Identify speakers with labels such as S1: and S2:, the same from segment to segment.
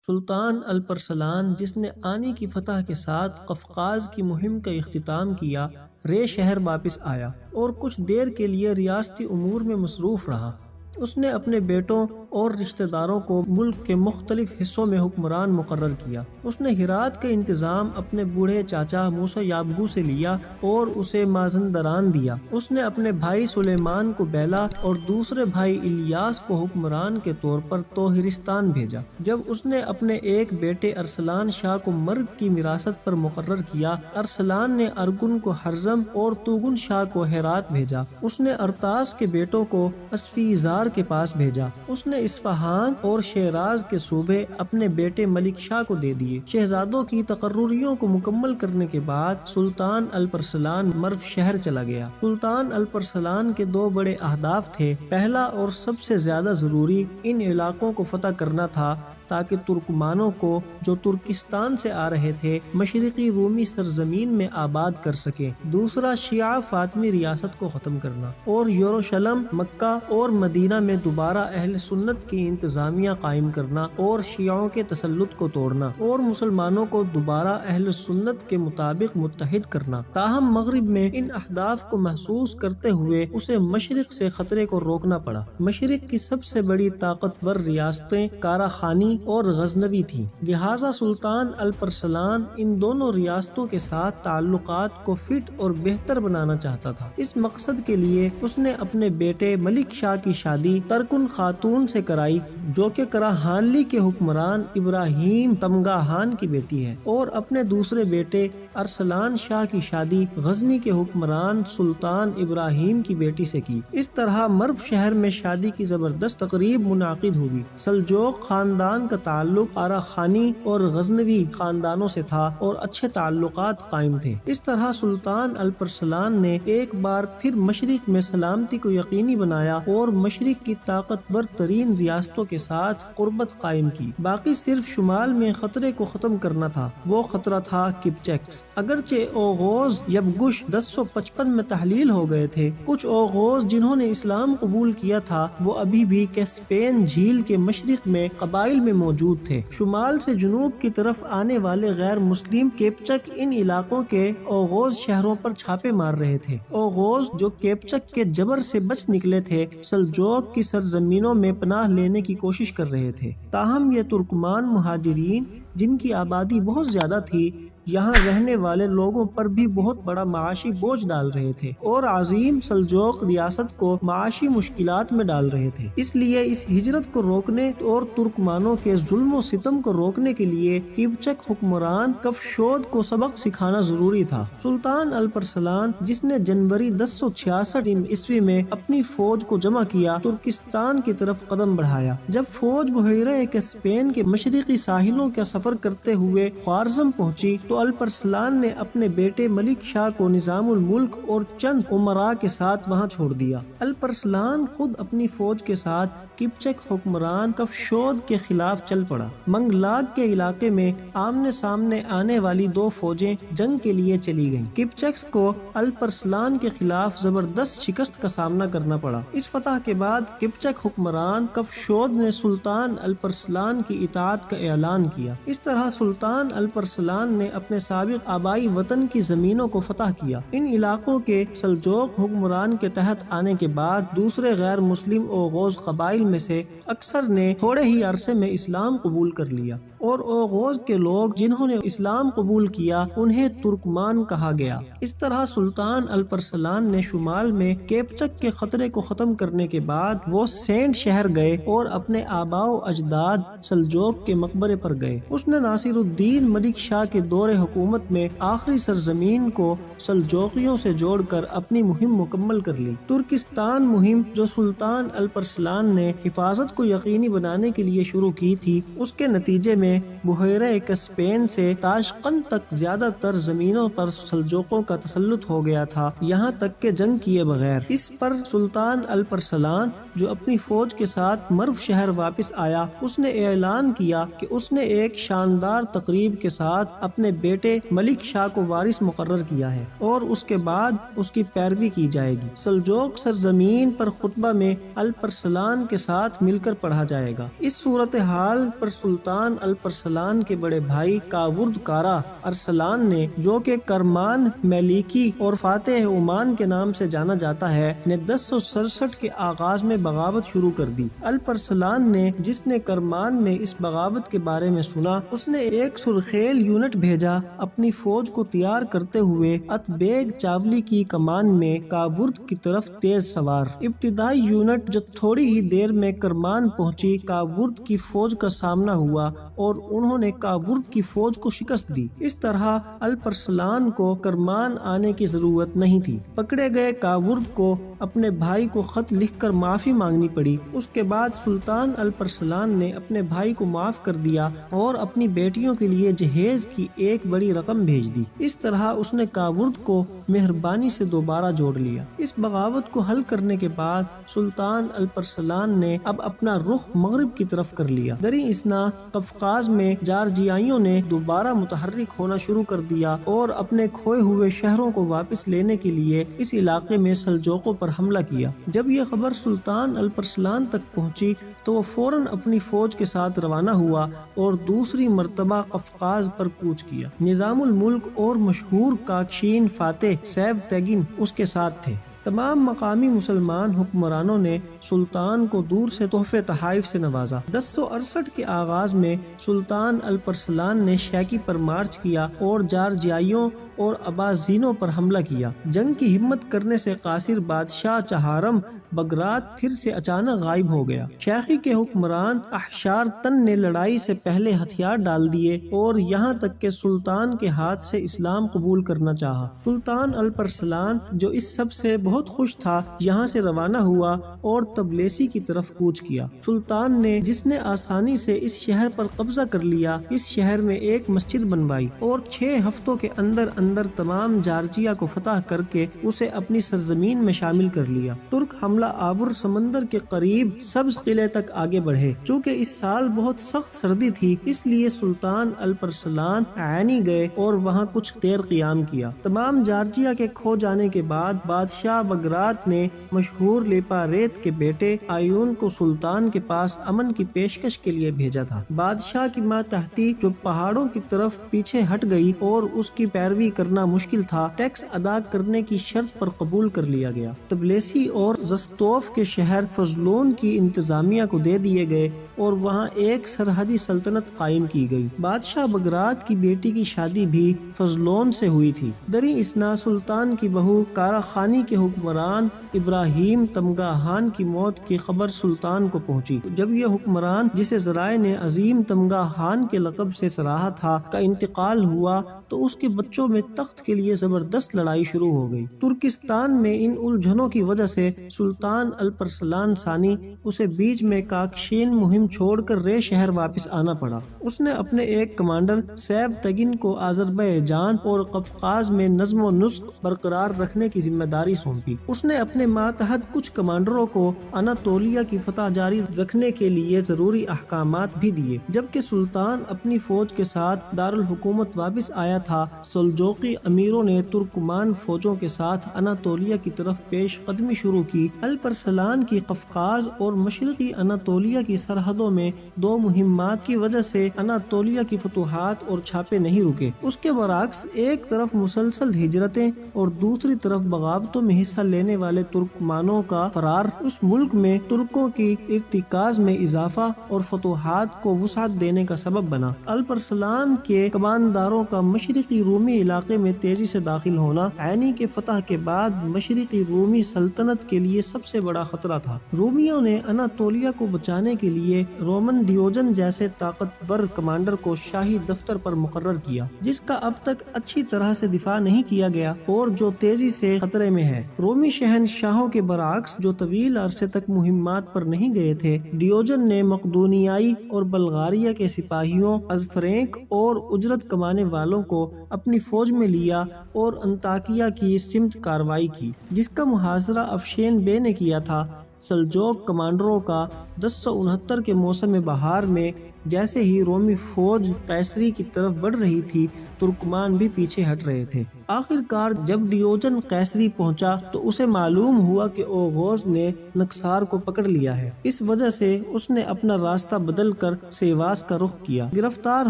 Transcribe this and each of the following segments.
S1: سلطان الپرسلان، جس نے آنی کی فتح کے ساتھ قفقاز کی مہم کا اختتام کیا، رے شہر واپس آیا اور کچھ دیر کے لیے ریاستی امور میں مصروف رہا۔ اس نے اپنے بیٹوں اور رشتہ داروں کو ملک کے مختلف حصوں میں حکمران مقرر کیا۔ اس نے ہرات کا انتظام اپنے بوڑھے چاچا موسیٰ یابگو سے لیا اور اسے مازندران دیا۔ اس نے اپنے بھائی سلیمان کو بیلا اور دوسرے بھائی الیاس کو حکمران کے طور پر طوہرستان بھیجا۔ جب اس نے اپنے ایک بیٹے ارسلان شاہ کو مرگ کی وراثت پر مقرر کیا، ارسلان نے ارگن کو ہرزم اور توگن شاہ کو ہرات بھیجا۔ اس نے ارتاس کے بیٹوں کو اسفیزار کے پاس بھیجا۔ اس نے اصفہان اور شیراز کے صوبے اپنے بیٹے ملک شاہ کو دے دیے۔ شہزادوں کی تقرریوں کو مکمل کرنے کے بعد سلطان الپرسلان مرو شہر چلا گیا۔ سلطان الپرسلان کے دو بڑے اہداف تھے۔ پہلا اور سب سے زیادہ ضروری ان علاقوں کو فتح کرنا تھا تاکہ ترکمانوں کو جو ترکستان سے آ رہے تھے مشرقی رومی سرزمین میں آباد کر سکیں۔ دوسرا شیعہ فاطمی ریاست کو ختم کرنا اور یروشلم، مکہ اور مدینہ میں دوبارہ اہل سنت کی انتظامیہ قائم کرنا اور شیعوں کے تسلط کو توڑنا اور مسلمانوں کو دوبارہ اہل سنت کے مطابق متحد کرنا۔ تاہم مغرب میں ان اہداف کو محسوس کرتے ہوئے اسے مشرق سے خطرے کو روکنا پڑا۔ مشرق کی سب سے بڑی طاقتور ریاستیں کارا خانی اور غزنوی تھیں، لہٰذا سلطان الپرسلان ان دونوں ریاستوں کے ساتھ تعلقات کو فٹ اور بہتر بنانا چاہتا تھا۔ اس مقصد کے لیے اس نے اپنے بیٹے ملک شاہ کی شادی ترکن خاتون سے کرائی، جو کہ کراہانلی کے حکمران ابراہیم تمگاہان کی بیٹی ہے، اور اپنے دوسرے بیٹے ارسلان شاہ کی شادی غزنی کے حکمران سلطان ابراہیم کی بیٹی سے کی۔ اس طرح مرو شہر میں شادی کی زبردست تقریب منعقد ہوئی۔ سلجوق خاندان کا تعلق آرا خانی اور غزنوی خاندانوں سے تھا اور اچھے تعلقات قائم تھے۔ اس طرح سلطان الپرسلان نے ایک بار پھر مشرق میں سلامتی کو یقینی بنایا اور مشرق کی طاقتور ترین ریاستوں کے ساتھ قربت قائم کی۔ باقی صرف شمال میں خطرے کو ختم کرنا تھا۔ وہ خطرہ تھا کپچکس۔ اگرچہ اوغوز یبگش 1055 میں تحلیل ہو گئے تھے، کچھ اوغوز جنہوں نے اسلام قبول کیا تھا وہ ابھی بھی کیسپین جھیل کے مشرق میں قبائل میں موجود تھے۔ شمال سے جنوب کی طرف آنے والے غیر مسلم کیپچک ان علاقوں کے اوغوز شہروں پر چھاپے مار رہے تھے۔ اوغوز جو کیپچک کے جبر سے بچ نکلے تھے سلجوق کی سرزمینوں میں پناہ لینے کی کوشش کر رہے تھے، تاہم یہ ترکمان مہاجرین جن کی آبادی بہت زیادہ تھی یہاں رہنے والے لوگوں پر بھی بہت بڑا معاشی بوجھ ڈال رہے تھے اور عظیم سلجوق ریاست کو معاشی مشکلات میں ڈال رہے تھے۔ اس لیے اس ہجرت کو روکنے اور ترکمانوں کے ظلم و ستم کو روکنے کے لیے کیپچک حکمران کفشود کو سبق سکھانا ضروری تھا۔ سلطان الپرسلان، جس نے جنوری 1066 عیسوی میں اپنی فوج کو جمع کیا، ترکستان کی طرف قدم بڑھایا۔ جب فوج بحیرہ کیسپیئن کے مشرقی ساحلوں کا سفر کرتے ہوئے خوارزم پہنچی تو الپرسلان نے اپنے بیٹے ملک شاہ کو نظام الملک اور چند امراء کے ساتھ وہاں چھوڑ دیا۔ الپرسلان خود اپنی فوج کے ساتھ کپچک حکمران کفشود کے خلاف چل پڑا۔ منگلاگ کے علاقے میں آمنے سامنے آنے والی دو فوجیں جنگ کے لیے چلی گئیں۔ کپچکس کو الپرسلان کے خلاف زبردست شکست کا سامنا کرنا پڑا۔ اس فتح کے بعد کپچک حکمران کفشود نے سلطان الپرسلان کی اطاعت کا اعلان کیا۔ اس طرح سلطان الپرسلان نے اپنے سابق آبائی وطن کی زمینوں کو فتح کیا۔ ان علاقوں کے سلجوق حکمران کے تحت آنے کے بعد دوسرے غیر مسلم اوغوز قبائل میں سے اکثر نے تھوڑے ہی عرصے میں اسلام قبول کر لیا اور اوغوز کے لوگ جنہوں نے اسلام قبول کیا انہیں ترکمان کہا گیا۔ اس طرح سلطان الپرسلان نے شمال میں کیپچک کے خطرے کو ختم کرنے کے بعد وہ سینٹ شہر گئے اور اپنے آباء و اجداد سلجوق کے مقبرے پر گئے۔ اس نے ناصر الدین ملک شاہ کے دور حکومت میں آخری سرزمین کو سلجوقیوں سے جوڑ کر اپنی مہم مکمل کر لی۔ ترکستان مہم جو سلطان الپرسلان نے حفاظت کو یقینی بنانے کے لیے شروع کی تھی، اس کے نتیجے میں بحیرہ کیسپیئن سے تاشقند تک زیادہ تر زمینوں پر سلجوقوں کا تسلط ہو گیا تھا، یہاں تک کہ جنگ کیے بغیر۔ اس پر سلطان الپرسلان جو اپنی فوج کے ساتھ مرو شہر واپس آیا، اس نے اعلان کیا کہ اس نے ایک شاندار تقریب کے ساتھ اپنے بیٹے ملک شاہ کو وارث مقرر کیا ہے اور اس کے بعد اس کی پیروی کی جائے گی۔ سلجوق سرزمین پر خطبہ میں الپرسلان کے ساتھ مل کر پڑھا جائے گا۔ اس صورتحال پر سلطان الپرسلان کے بڑے بھائی کاورد کارا ارسلان نے، جو کہ کرمان میلیکی اور فاتح عمان کے نام سے جانا جاتا ہے، نے 1067 کے آغاز میں بغاوت شروع کر دی۔ الپرسلان نے، جس نے کرمان میں اس بغاوت کے بارے میں سنا، اس نے ایک سرخیل یونٹ بھیجا اپنی فوج کو تیار کرتے ہوئے اتبیگ چاولی کی کمان میں کاورد کی طرف تیز سوار۔ ابتدائی یونٹ جو تھوڑی ہی دیر میں کرمان پہنچی، کاورد کی فوج کا سامنا ہوا اور انہوں نے کاورد کی فوج کو شکست دی۔ اس طرح الپرسلان کو کرمان آنے کی ضرورت نہیں تھی۔ پکڑے گئے کاورد کو اپنے بھائی کو خط لکھ کر معافی مانگنی پڑی۔ اس کے بعد سلطان الپرسلان نے اپنے بھائی کو معاف کر دیا اور اپنی بیٹیوں کے لیے جہیز کی ایک بڑی رقم بھیج دی۔ اس طرح اس نے کاورد کو مہربانی سے دوبارہ جوڑ لیا۔ اس بغاوت کو حل کرنے کے بعد سلطان الپرسلان نے اب اپنا رخ مغرب کی طرف کر لیا۔ دریں اثنا قفقاز میں جارجیائیوں نے دوبارہ متحرک ہونا شروع کر دیا اور اپنے کھوئے ہوئے شہروں کو واپس لینے کے لیے اس علاقے میں سلجوقوں پر حملہ کیا۔ جب یہ خبر سلطان الپرسلان تک پہنچی تو وہ فوراً اپنی فوج کے ساتھ روانہ ہوا اور دوسری مرتبہ قفقاز پر کوچ کیا۔ نظام الملک اور مشہور کاکشین فاتح سیو تیگن اس کے ساتھ تھے۔ تمام مقامی مسلمان حکمرانوں نے سلطان کو دور سے تحفے تحائف سے نوازا۔ 1068 کے آغاز میں سلطان الپرسلان نے شیکی پر مارچ کیا اور جارجیائیوں اور ابازینوں پر حملہ کیا۔ جنگ کی ہمت کرنے سے قاصر بادشاہ چہارم بگرات پھر سے اچانک غائب ہو گیا۔ شیخی کے حکمران احشار تن نے لڑائی سے پہلے ہتھیار ڈال دیے اور یہاں تک کہ سلطان کے ہاتھ سے اسلام قبول کرنا چاہا۔ سلطان الپرسلان، جو اس سب سے بہت خوش تھا، یہاں سے روانہ ہوا اور تبلیسی کی طرف کوچ کیا۔ سلطان نے، جس نے آسانی سے اس شہر پر قبضہ کر لیا، اس شہر میں ایک مسجد بنوائی اور 6 ہفتوں کے اندر تمام جارجیا کو فتح کر کے اسے اپنی سرزمین میں شامل کر لیا۔ ترک حملہ آور سمندر کے قریب سبز قلعے تک آگے بڑھے۔ چونکہ اس سال بہت سخت سردی تھی، اس لیے سلطان الپرسلان عینی گئے اور وہاں کچھ دیر قیام کیا۔ تمام جارجیا کے کھو جانے کے بعد بادشاہ بگرات نے مشہور لیپا ریت کے بیٹے آیون کو سلطان کے پاس امن کی پیشکش کے لیے بھیجا تھا۔ بادشاہ کی ماتحتی، جو پہاڑوں کی طرف پیچھے ہٹ گئی اور اس کی پیروی کرنا مشکل تھا، ٹیکس ادا کرنے کی شرط پر قبول کر لیا گیا۔ تبلیسی اور زستوف کے شہر فضلون کی انتظامیہ کو دے دیے گئے اور وہاں ایک سرحدی سلطنت قائم کی گئی۔ بادشاہ بگرات کی بیٹی کی شادی بھی فضلون سے ہوئی تھی۔ دریں اثنا سلطان کی بہو کارا خانی کے حکمران ابراہیم تمگاہان کی موت کی خبر سلطان کو پہنچی۔ جب یہ حکمران، جسے ذرائع نے عظیم تمگاہان کے لقب سے سراہا تھا، کا انتقال ہوا تو اس کے بچوں میں تخت کے لیے زبردست لڑائی شروع ہو گئی۔ ترکستان میں ان الجھنوں کی وجہ سے سلطان الپرسلان ثانی اسے بیچ میں کاکشین مہم چھوڑ کر رے شہر واپس آنا پڑا۔ اس نے اپنے ایک کمانڈر سیو تگن کو آذربائیجان اور قفقاز میں نظم و نسق برقرار رکھنے کی ذمہ داری سونپی۔ اس نے اپنے ماتحت کچھ کمانڈروں کو اناتولیا کی فتح جاری رکھنے کے لیے ضروری احکامات بھی دیے۔ جبکہ سلطان اپنی فوج کے ساتھ دارالحکومت واپس آیا تھا، سلجوقی امیروں نے ترکمان فوجوں کے ساتھ اناتولیا کی طرف پیش قدمی شروع کی۔ الپرسلان کی قفقاز اور مشرقی اناتولیا کی سرحدوں میں 2 مہمات کی وجہ سے اناتولیا کی فتوحات اور چھاپے نہیں رکے۔ اس کے برعکس ایک طرف مسلسل ہجرتیں اور دوسری طرف بغاوتوں میں حصہ لینے والے ترکمانوں کا فرار اس ملک میں ترکوں کی ارتکاز میں اضافہ اور فتوحات کو وسعت دینے کا سبب بنا۔ الپرسلان کے کمانداروں کا مشرقی رومی علاقے میں تیزی سے داخل ہونا عینی کے فتح کے بعد مشرقی رومی سلطنت کے لیے سب سے بڑا خطرہ تھا۔ رومیوں نے اناتولیا کو بچانے کے لیے رومن ڈیوجن جیسے طاقتور کمانڈر کو شاہی دفتر پر مقرر کیا، جس کا اب تک اچھی طرح سے دفاع نہیں کیا گیا اور جو تیزی سے خطرے میں ہے۔ رومی شہنشاہوں کے برعکس، جو طویل عرصے تک مہمات پر نہیں گئے تھے، ڈیوجن نے مقدونیائی اور بلغاریہ کے سپاہیوں، ازفرینک اور اجرت کمانے والوں کو اپنی فوج میں لیا اور انطاکیہ کی سمت کاروائی کی، جس کا محاصرہ افشین بے نے کیا تھا۔ سلجوق کمانڈروں کا 1069 کے موسم بہار میں جیسے ہی رومی فوج قیصری کی طرف بڑھ رہی تھی، ترکمان بھی پیچھے ہٹ رہے تھے۔ آخر کار جب ڈیوجن قیصری پہنچا تو اسے معلوم ہوا کہ اوغوز نے نکسار کو پکڑ لیا ہے۔ اس وجہ سے اس نے اپنا راستہ بدل کر سیواس کا رخ کیا۔ گرفتار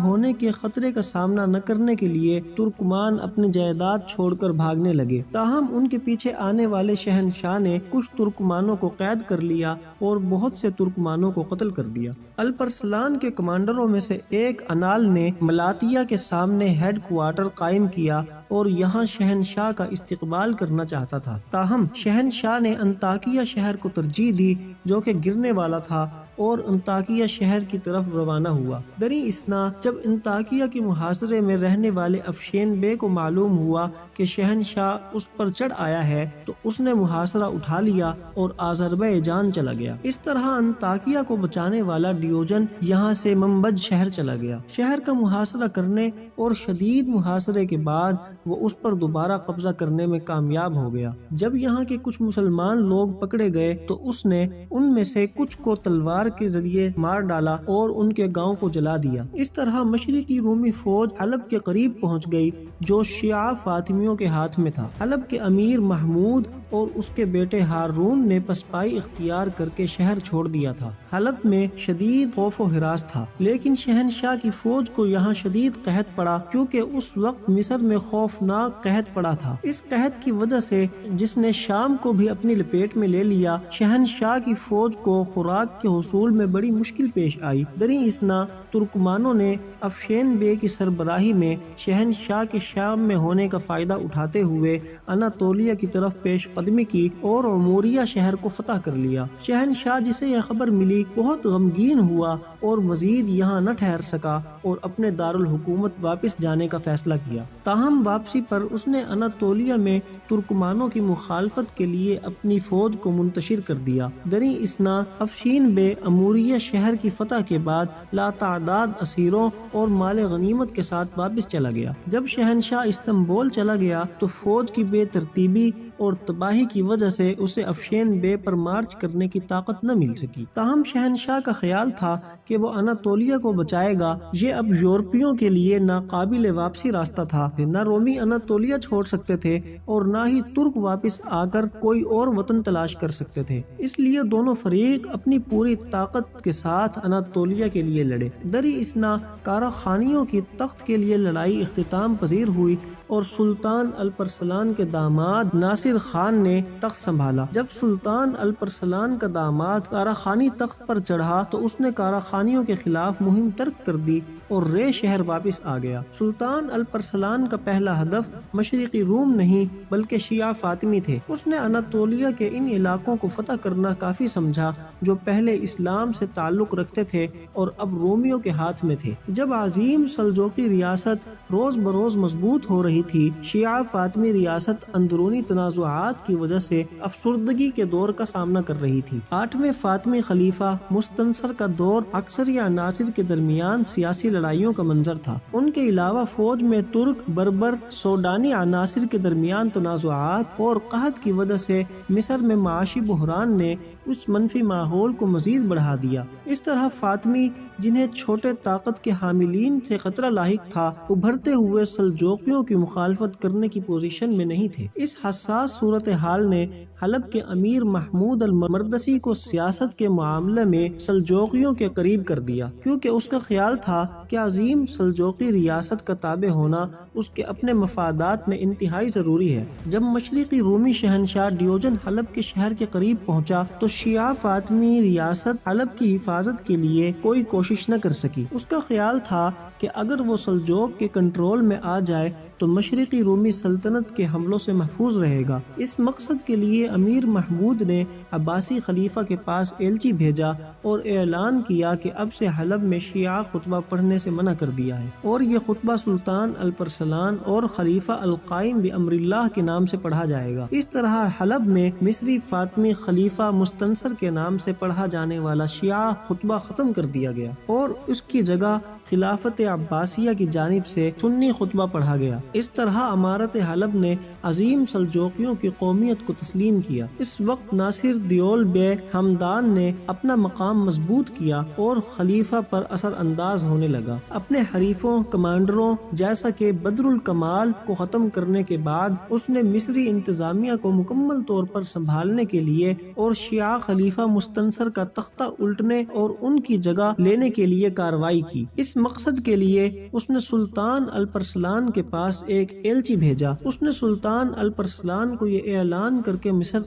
S1: ہونے کے خطرے کا سامنا نہ کرنے کے لیے ترکمان اپنی جائیداد چھوڑ کر بھاگنے لگے، تاہم ان کے پیچھے آنے والے شہنشاہ نے کچھ ترکمانوں کو قید کر لیا اور بہت سے ترکمانوں کو قتل کر دیا۔ الپرسلان کے کمانڈروں میں سے ایک انال نے ملاتیا کے سامنے ہیڈ کوارٹر قائم کیا اور یہاں شہنشاہ کا استقبال کرنا چاہتا تھا، تاہم شہنشاہ نے انطاکیہ شہر کو ترجیح دی جو کہ گرنے والا تھا اور انطاکیہ شہر کی طرف روانہ ہوا۔ دریں اثنا جب انطاکیہ کے محاصرے میں رہنے والے افشین بے کو معلوم ہوا کہ شہنشاہ اس پر چڑھ آیا ہے تو اس نے محاصرہ اٹھا لیا اور آذربائیجان چلا گیا۔ اس طرح انطاکیہ کو بچانے والا ڈیوجن یہاں سے منبج شہر چلا گیا۔ شہر کا محاصرہ کرنے اور شدید محاصرے کے بعد وہ اس پر دوبارہ قبضہ کرنے میں کامیاب ہو گیا۔ جب یہاں کے کچھ مسلمان لوگ پکڑے گئے تو اس نے ان میں سے کچھ کو تلوار کے ذریعے مار ڈالا اور ان کے گاؤں کو جلا دیا۔ اس طرح مشرقی رومی فوج حلب کے قریب پہنچ گئی جو شیعہ فاطمیوں کے ہاتھ میں تھا۔ حلب کے امیر محمود اور اس کے بیٹے ہارون نے پسپائی اختیار کر کے شہر چھوڑ دیا تھا۔ حلب میں شدید خوف و ہراس تھا، لیکن شہنشاہ کی فوج کو یہاں شدید قحط پڑا کیونکہ اس وقت مصر میں خوفناک قحط پڑا تھا۔ اس قحط کی وجہ سے جس نے شام کو بھی اپنی لپیٹ میں لے لیا، شہنشاہ کی فوج کو خوراک کے حصول میں بڑی مشکل پیش آئی۔ دریں اثنا ترکمانوں نے افشین بے کی سربراہی میں شہنشاہ کے شام میں ہونے کا فائدہ اٹھاتے ہوئے اناتولیا کی طرف پیش قدمی کی اور عموریہ شہر کو فتح کر لیا۔ شہنشاہ جسے یہ خبر ملی بہت غمگین ہوا اور مزید یہاں نہ ٹھہر سکا اور اپنے دارالحکومت واپس جانے کا فیصلہ کیا۔ تاہم واپسی پر اس نے اناتولیا میں ترکمانوں کی مخالفت کے لیے اپنی فوج کو منتشر کر دیا۔ دریں اثنا افشین بے اموریہ شہر کی فتح کے بعد لاتعداد اسیروں اور مال غنیمت کے ساتھ واپس چلا گیا۔ جب شہنشاہ استنبول چلا گیا تو فوج کی بے ترتیبی اور تباہی کی وجہ سے اسے افشین بے پر مارچ کرنے کی طاقت نہ مل سکی۔ تاہم شہنشاہ کا خیال تھا کہ وہ اناتولیا کو بچائے گا۔ یہ اب یورپیوں کے لیے ناقابل واپسی راستہ تھا، نہ رومی اناتولیا چھوڑ سکتے تھے اور نہ ہی ترک واپس آ کر کوئی اور وطن تلاش کر سکتے تھے۔ اس لیے دونوں فریق اپنی پوری طاقت کے ساتھ اناتولیا کے لیے لڑے۔ دریں اثنا کاراخانیوں کی تخت کے لیے لڑائی اختتام پذیر ہوئی اور سلطان الپرسلان کے داماد ناصر خان نے تخت سنبھالا۔ جب سلطان الپرسلان کا داماد کاراخانی تخت پر چڑھا تو اس نے کاراخانیوں کے خلاف مہم ترک کر دی اور رے شہر واپس آ گیا۔ سلطان الپرسلان کا پہلا ہدف مشرقی روم نہیں بلکہ شیعہ فاطمی تھے۔ اس نے اناتولیا کے ان علاقوں کو فتح کرنا کافی سمجھا جو پہلے اسلام سے تعلق رکھتے تھے اور اب رومیوں کے ہاتھ میں تھے۔ جب عظیم سلجوقی ریاست روز بروز مضبوط ہو رہی تھی، شیعہ فاطمی ریاست اندرونی تنازعات کی وجہ سے افسردگی کے دور کا سامنا کر رہی تھی۔ 8ویں فاطمی خلیفہ مستنصر کا دور اکثر یا عناصر کے درمیان سیاسی لڑائیوں کا منظر تھا۔ ان کے علاوہ فوج میں ترک، بربر، سوڈانی عناصر کے درمیان تنازعات اور قحط کی وجہ سے مصر میں معاشی بحران نے اس منفی ماحول کو مزید بڑھا دیا۔ اس طرح فاطمی جنہیں چھوٹے طاقت کے حاملین سے خطرہ لاحق تھا، ابھرتے ہوئے سلجوقیوں کی مخالفت کرنے کی پوزیشن میں نہیں تھے۔ اس حساس صورتحال نے حلب کے امیر محمود المردسی کو سیاست کے معاملے میں سلجوقیوں کے قریب کر دیا، کیونکہ اس کا خیال تھا کہ عظیم سلجوقی ریاست کا تابع ہونا اس کے اپنے مفادات میں انتہائی ضروری ہے۔ جب مشرقی رومی شہنشاہ ڈیوجن حلب کے شہر کے قریب پہنچا تو شیعہ فاطمی ریاست حلب کی حفاظت کے لیے کوئی کوشش نہ کر سکی۔ اس کا خیال تھا کہ اگر وہ سلجوق کے کنٹرول میں آ جائے تو مشرقی رومی سلطنت کے حملوں سے محفوظ رہے گا۔ اس مقصد کے لیے امیر محمود نے عباسی خلیفہ کے پاس ایلچی بھیجا اور اعلان کیا کہ اب سے حلب میں شیعہ خطبہ پڑھنے سے منع کر دیا ہے اور یہ خطبہ سلطان الپرسلان اور خلیفہ القائم بامر اللہ کے نام سے پڑھا جائے گا۔ اس طرح حلب میں مصری فاطمی خلیفہ مستنصر کے نام سے پڑھا جانے والا شیعہ خطبہ ختم کر دیا گیا اور اس کی جگہ خلافت عباسیہ کی جانب سے سنی خطبہ پڑھا گیا۔ اس طرح امارت حلب نے عظیم سلجوقیوں کی قوت قومیت کو تسلیم کیا۔ اس وقت ناصر دیول بے ہمدان نے اپنا مقام مضبوط کیا اور خلیفہ پر اثر انداز ہونے لگا۔ اپنے حریفوں کمانڈروں جیسا کہ بدر الکمال کو ختم کرنے کے بعد اس نے مصری انتظامیہ کو مکمل طور پر سنبھالنے کے لیے اور شیعہ خلیفہ مستنصر کا تختہ الٹنے اور ان کی جگہ لینے کے لیے کارروائی کی۔ اس مقصد کے لیے اس نے سلطان الپرسلان کے پاس ایک ایلچی بھیجا۔ اس نے سلطان الپرسلان کو یہ اعلان کر کے مصر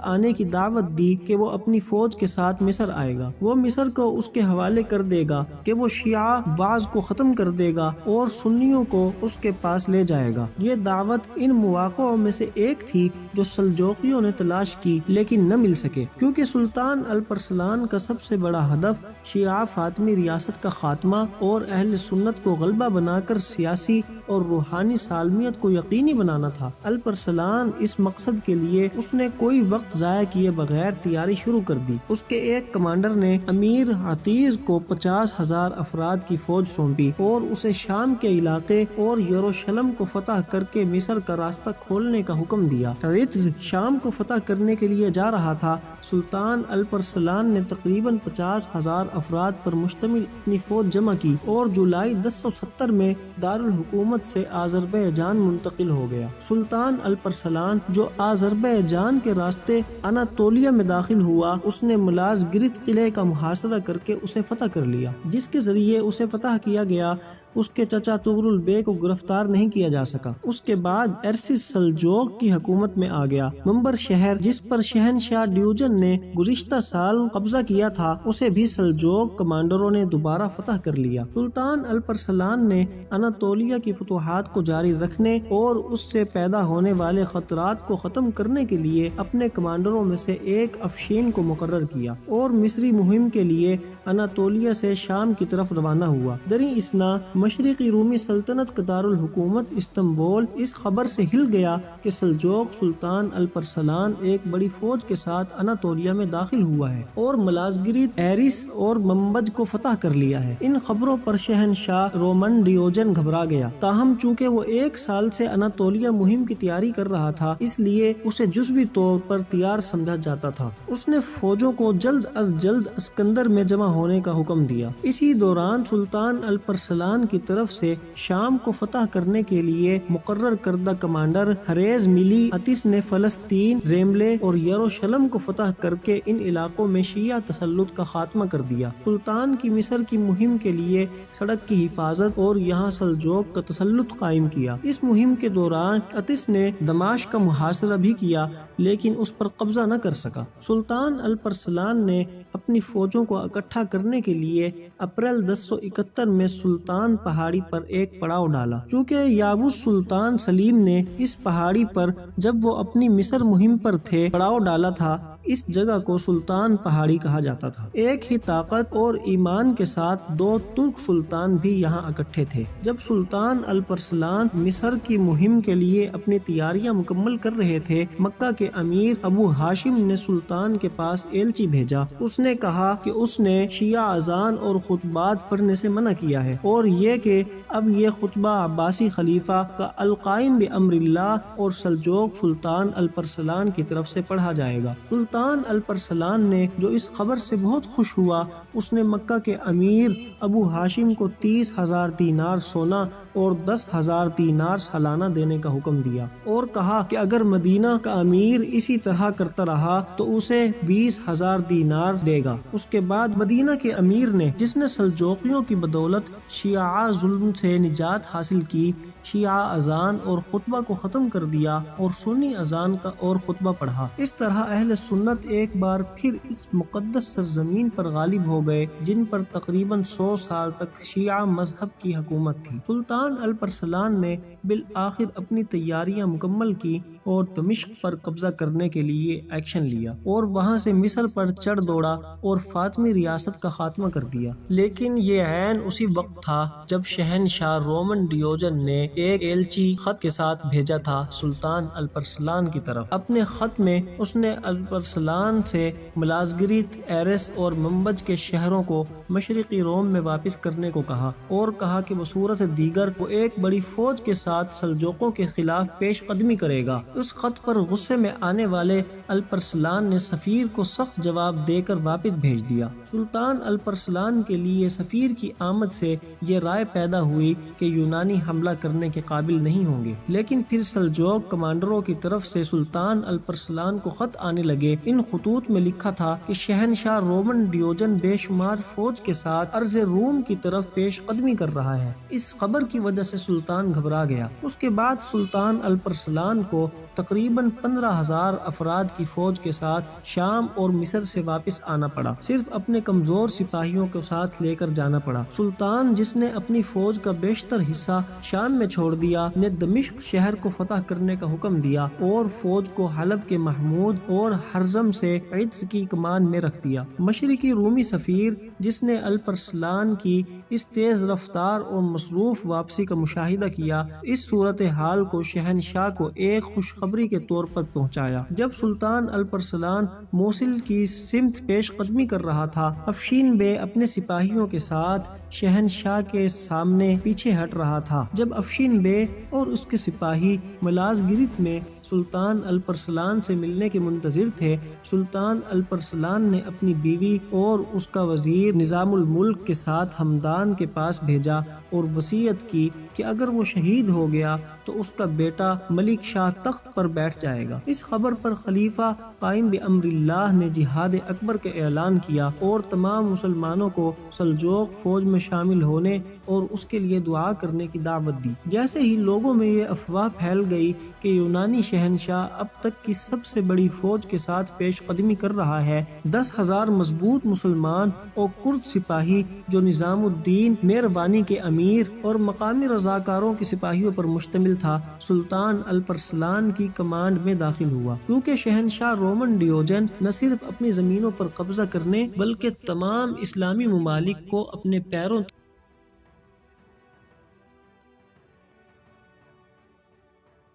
S1: آنے کی دعوت دی کہ وہ اپنی فوج کے ساتھ مصر آئے گا۔ وہ مصر کو اس کے حوالے کر دے گا کہ وہ شیعہ بعض کو ختم کر دے گا اور سنیوں کو اس کے پاس لے جائے گا۔ یہ دعوت ان مواقعوں میں سے ایک تھی جو سلجوقیوں نے تلاش کی لیکن نہ مل سکے، کیونکہ سلطان الپرسلان کا سب سے بڑا ہدف شیعہ فاطمی ریاست کا خاتمہ اور اہل سنت کو غلبہ بنا کر سیاسی اور روحانی سالمیت کو یقینی بنانا تھا۔ الپرسلان اس مقصد کے لیے اس نے کوئی وقت ضائع کیے بغیر تیاری شروع کر دی۔ اس کے ایک کمانڈر نے امیر عتیز کو 50,000 افراد کی فوج سونپی اور اسے شام کے علاقے اور یروشلم کو فتح کر کے مصر کا راستہ کھولنے کا حکم دیا۔ عتیز شام کو فتح کرنے کے لیے جا رہا تھا۔ سلطان الپرسلان نے تقریباً 50,000 افراد پر مشتمل اپنی فوج جمع کی اور جولائی 1070 میں دارالحکومت سے آذربائیجان منتقل ہو گیا۔ سلطان الپرسلان جو آذربائیجان کے راستے اناطولیہ میں داخل ہوا، اس نے ملازگرت قلعے کا محاصرہ کر کے اسے فتح کر لیا، جس کے ذریعے اسے فتح کیا گیا۔ اس کے چچا تغرل بے کو گرفتار نہیں کیا جا سکا۔ اس کے بعد ارسس سلجوق کی حکومت میں آ گیا۔ منبر شہر جس پر شہنشاہ ڈیوجن نے گزشتہ سال قبضہ کیا تھا، اسے بھی سلجوق کمانڈروں نے دوبارہ فتح کر لیا۔ سلطان الپرسلان نے اناطولیہ کی فتوحات کو جاری رکھنے اور اس سے پیدا ہونے والے خطرات کو ختم کرنے کے لیے اپنے کمانڈروں میں سے ایک افشین کو مقرر کیا اور مصری مہم کے لیے اناطولیہ سے شام کی طرف روانہ ہوا۔ دریں اثنا مشرقی رومی سلطنت کا دارالحکومت استنبول اس خبر سے ہل گیا کہ سلجوق سلطان الپرسلان ایک بڑی فوج کے ساتھ اناطولیہ میں داخل ہوا ہے اور ملازگرت ایرس اور منبج کو فتح کر لیا ہے۔ ان خبروں پر شہنشاہ رومن ڈیوجن گھبرا گیا، تاہم چونکہ وہ 1 سال سے اناطولیہ مہم کی تیاری کر رہا تھا، اس لیے اسے جزوی طور پر تیار سمجھا جاتا تھا۔ اس نے فوجوں کو جلد از جلد اسکندر میں جمع ہونے کا حکم دیا۔ اسی دوران سلطان الپرسلان کی طرف سے شام کو فتح کرنے کے لیے مقرر کردہ کمانڈر ہریز ملی عتیس نے فلسطین، ریملے اور یروشلم کو فتح کر کے ان علاقوں میں شیعہ تسلط کا خاتمہ کر دیا۔ سلطان کی مصر کی مہم کے لیے سڑک کی حفاظت اور یہاں سلجوق کا تسلط قائم کیا۔ اس مہم کے دوران عتیس نے دمشق کا محاصرہ بھی کیا لیکن اس پر قبضہ نہ کر سکا۔ سلطان الپرسلان نے اپنی فوجوں کو اکٹھا کرنے کے لیے اپریل 1071 میں سلطان پہاڑی پر ایک پڑاؤ ڈالا۔ چونکہ یابوس سلطان سلیم نے اس پہاڑی پر جب وہ اپنی مصر مہم پر تھے پڑاؤ ڈالا تھا، اس جگہ کو سلطان پہاڑی کہا جاتا تھا۔ ایک ہی طاقت اور ایمان کے ساتھ 2 ترک سلطان بھی یہاں اکٹھے تھے۔ جب سلطان الپرسلان مصر کی مہم کے لیے اپنی تیاریاں مکمل کر رہے تھے، مکہ کے امیر ابو ہاشم نے سلطان کے پاس ایلچی بھیجا۔ اس نے کہا کہ اس نے شیعہ اذان اور خطبات پڑھنے سے منع کیا ہے اور یہ کہ اب یہ خطبہ عباسی خلیفہ کا القائم بامر اللہ اور سلجوق سلطان الپرسلان کی طرف سے پڑھا جائے گا۔ سلطان الپرسلان نے جو اس خبر سے بہت خوش ہوا، اس نے مکہ کے امیر ابو ہاشم کو 30,000 دینار سونا اور 10,000 دینار سالانہ دینے کا حکم دیا اور کہا کہ اگر مدینہ کا امیر اسی طرح کرتا رہا تو اسے 20,000 دینار دے گا۔ اس کے بعد مدینہ کے امیر نے، جس نے سلجوقیوں کی بدولت شیعہ ظلم سے نجات حاصل کی، شیعہ اذان اور خطبہ کو ختم کر دیا اور سنی اذان کا اور خطبہ پڑھا۔ اس طرح اہل سنت ایک بار پھر اس مقدس سرزمین پر غالب ہو گئے جن پر تقریباً 100 سال تک شیعہ مذہب کی حکومت تھی۔ سلطان الپرسلان نے بالآخر اپنی تیاریاں مکمل کی اور دمشق پر قبضہ کرنے کے لیے ایکشن لیا اور وہاں سے مصر پر چڑھ دوڑا اور فاطمی ریاست کا خاتمہ کر دیا۔ لیکن یہ عین اسی وقت تھا جب شہنشاہ رومن ڈیوجن نے ایک ایلچی خط کے ساتھ بھیجا تھا سلطان الپرسلان کی طرف۔ اپنے خط میں اس نے الپرسلان سے ملازگریت، ایرس اور منبج کے شہروں کو مشرقی روم میں واپس کرنے کو کہا، اور کہا کہ بصورت دیگر وہ ایک بڑی فوج کے ساتھ سلجوقوں کے خلاف پیش قدمی کرے گا۔ اس خط پر غصے میں آنے والے الپرسلان نے سفیر کو سخت جواب دے کر واپس بھیج دیا۔ سلطان الپرسلان کے لیے سفیر کی آمد سے یہ رائے پیدا ہوئی کہ یونانی حملہ کرنے کے قابل نہیں ہوں گے، لیکن پھر سلجوق کمانڈروں کی طرف سے سلطان الپرسلان کو خط آنے لگے۔ ان خطوط میں لکھا تھا کہ شہنشاہ رومن ڈیوجن بے شمار فوج کے ساتھ ارض روم کی طرف پیش قدمی کر رہا ہے۔ اس خبر کی وجہ سے سلطان گھبرا گیا۔ اس کے بعد سلطان الپرسلان کو تقریباً 15,000 افراد کی فوج کے ساتھ شام اور مصر سے واپس آنا پڑا، صرف اپنے کمزور سپاہیوں کو ساتھ لے کر جانا پڑا۔ سلطان، جس نے اپنی فوج کا بیشتر حصہ شام میں چھوڑ دیا، نے دمشق شہر کو فتح کرنے کا حکم دیا اور فوج کو حلب کے محمود اور ہرزم سے عدس کی کمان میں رکھ دیا۔ مشرقی رومی سفیر، جس نے الپرسلان کی اس تیز رفتار اور مصروف واپسی کا مشاہدہ کیا، اس صورتحال کو شہنشاہ کو ایک خوشخبری کے طور پر پہنچایا۔ جب سلطان الپرسلان موصل کی سمت پیش قدمی کر رہا تھا، افشین بے اپنے سپاہیوں کے ساتھ شہنشاہ کے سامنے پیچھے ہٹ رہا تھا۔ جب افشین بے اور اس کے سپاہی ملازگریت میں سلطان الپرسلان سے ملنے کے منتظر تھے، سلطان الپرسلان نے اپنی بیوی اور اس کا وزیر نظام الملک کے ساتھ ہمدان کے پاس بھیجا اور وصیت کی کہ اگر وہ شہید ہو گیا تو اس کا بیٹا ملک شاہ تخت پر بیٹھ جائے گا۔ اس خبر پر خلیفہ قائم بامر اللہ نے جہاد اکبر کا اعلان کیا اور تمام مسلمانوں کو سلجوق فوج میں شامل ہونے اور اس کے لیے دعا کرنے کی دعوت دی۔ جیسے ہی لوگوں میں یہ افواہ پھیل گئی کہ یونانی شہنشاہ اب تک کی سب سے بڑی فوج کے ساتھ پیش قدمی کر رہا ہے، 10,000 مضبوط مسلمان اور کرد سپاہی جو نظام الدین میروانی کے امیر اور مقامی رضاکاروں کے سپاہیوں پر مشتمل تھا، سلطان الپرسلان کی کمانڈ میں داخل ہوا۔ کیونکہ شہنشاہ رومن ڈیوجن نہ صرف اپنی زمینوں پر قبضہ کرنے بلکہ تمام اسلامی ممالک کو اپنے پیروں